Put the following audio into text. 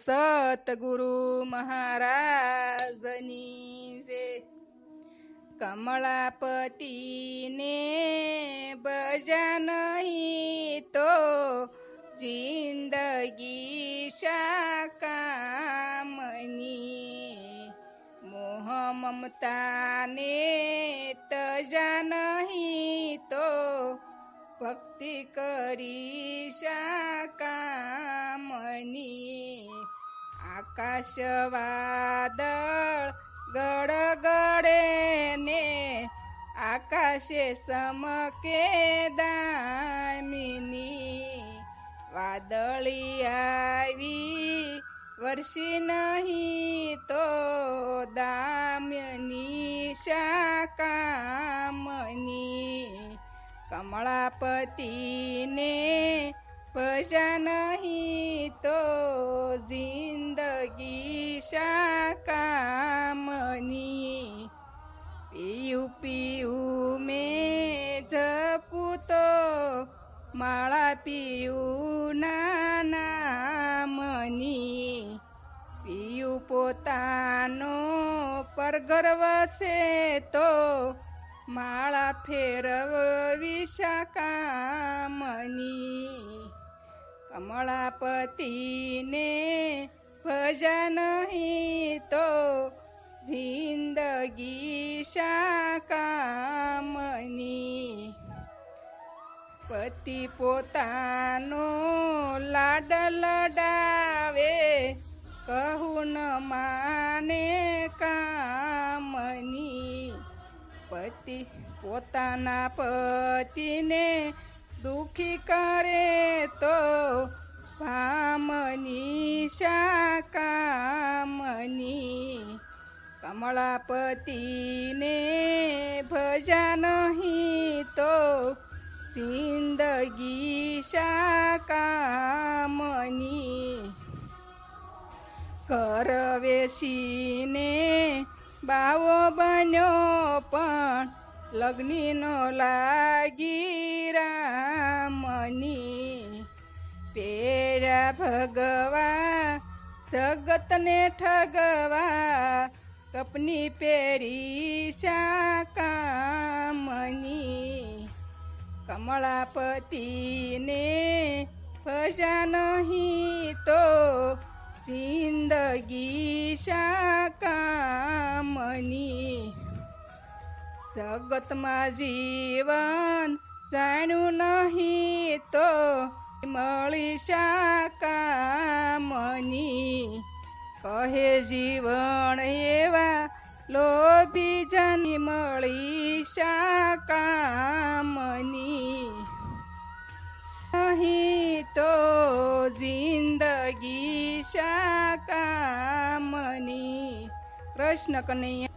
सतगुरु महाराजनी जय। कमलापति ने बजा नहीं तो जिंदगी शाकामनी। मोह ममता ने तजा नहीं तो भक्ति करी शाकामनी। आकाश वादळ गडगडे ने आकाशे समके दामिनी। वादळी आवी वर्षी नहीं तो दामिनी शाकामनी। कमलापति ने बजा नहीं तो जिंदगी शाकामनी। पियू पियू में जपू तो माळा पियू नामनी। पियू पोतानो परगर्व से तो माळा फेरवी शाकामनी। कमलापति ने भजा नहीं तो जिंदगी शाकामनी। पति पोतानो लाड लडावे कहू न माने कामनी। पति पोताना पतिने दुखी करे तो भामनी शाकामनी। कमलापति ने भजा नहीं तो जिंदगी शाकामनी। करवेशीने बावो बन्यो पण लग्नी नो लागी रामनी। पेरा भगवा जगत ने ठगवा कपनी पेरी शाकामनी। कमलापति ने भजा नहीं तो जिंदगी शाकामनी। जगत मा जीवन जाणू नहीं तो मळी शाकामनी। कहे जीवन एवा लोभी जनी मळी शाकामनी। नहीं तो जिंदगी शाकामनी। कृष्ण कन्हैया।